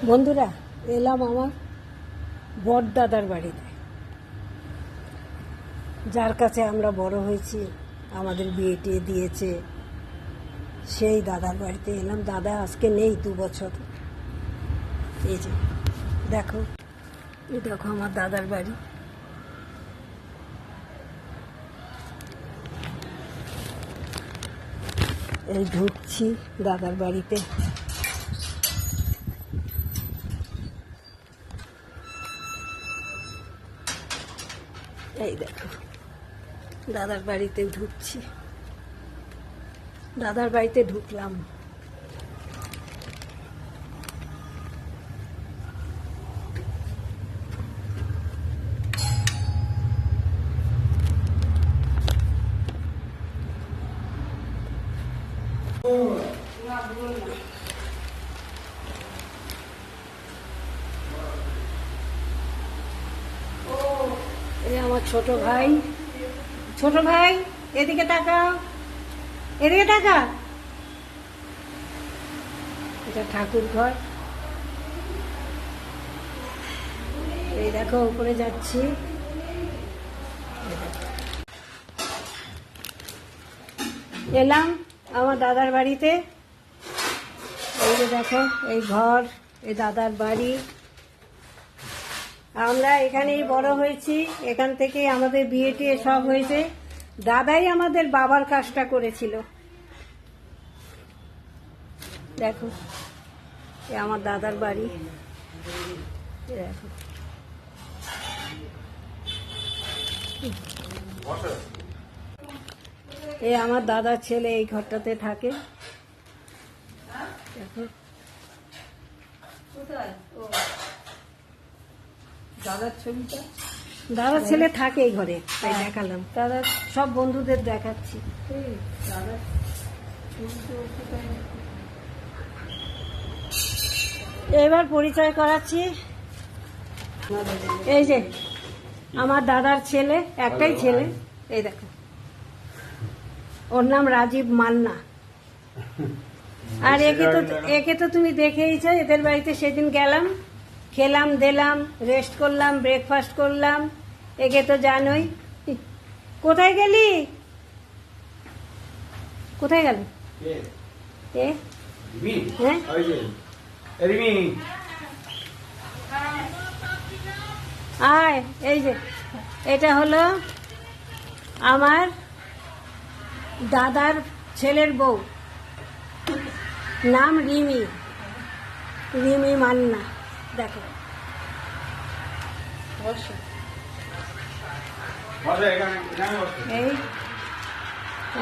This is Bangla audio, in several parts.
বন্ধুরা, এলাম আমার বড়দাদার বাড়িতে, যার কাছে আমরা বড় হয়েছি, আমাদের বিয়ে টিয়ে দিয়েছে, সেই দাদার বাড়িতে এলাম। দাদা আজকে নেই 2 বছর। এই যে দেখো, এই দেখো আমার দাদার বাড়ি। এই ঢুকছি দাদার বাড়িতে। এই দেখো দাদার বাড়িতে ঢুকছি, দাদার বাড়িতে ঢুকলাম। এই আমার ছোট ভাই, ছোট ভাই এদিকে তাকাও, এদিকে তাকা। এটা ঠাকুর ঘর। এই দেখো উপরে যাচ্ছি। এলাম আমার দাদার বাড়িতে। এই যে দেখো, এই ঘর, এই দাদার বাড়ি। আমরা এখানেই বড় হয়েছি, এখান থেকে আমাদের বিয়ে টিয়ে সব হয়েছে। দাদাই আমাদের বাবার কাজটা করেছিল। দেখো এ আমার দাদার বাড়ি। দেখো এ আমার দাদার ছেলে এই ঘরটাতে থাকে। দেখো দাদার ছবিটা, দাদার ছেলে থাকে এই ঘরে, তাই দেখালাম। দাদার সব বন্ধুদের দেখাচ্ছি। দাদার ছবিটা কোথায়? এবার পরিচয় করাচ্ছি। এই যে আমার দাদার ছেলে, একটাই ছেলে। এই দেখো, ওর নাম রাজীব মান্না। আর একে তো তুমি দেখেইছো, এদের বাড়িতে সেদিন গেলাম, খেলাম, দিলাম, রেস্ট করলাম, ব্রেকফাস্ট করলাম। একে তো জানোই। কোথায় গেলি? কোথায় গেল? এ হ্যাঁ, আয়। এই যে এটা হলো আমার দাদার ছেলের বউ, নাম রিমি, রিমি মান্না। দেখো এই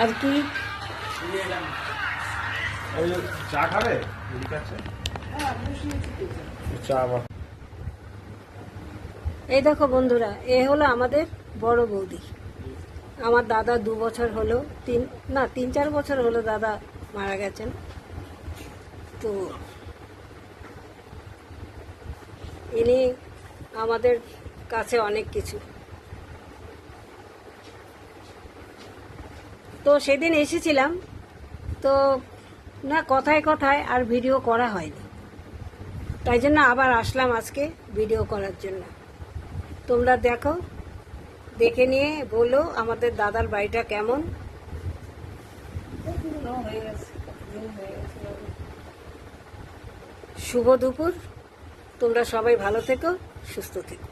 আর কি। চা খাবে? এই দেখো বন্ধুরা, এ হলো আমাদের বড় বৌদি। আমার দাদা 2 বছর হলো, 3-4 বছর হলো দাদা মারা গেছেন। তো ইনি আমাদের কাছে অনেক কিছু। তো সেদিন এসেছিলাম, তো না কথায় কথায় আর ভিডিও করা হয়নি, তাই জন্য আবার আসলাম আজকে ভিডিও করার জন্য। তোমরা দেখো, দেখে নিয়ে বলো আমাদের দাদার বাড়িটা কেমন। শুভ দুপুর। তোমরা সবাই ভালো থেকো, সুস্থ থেকো।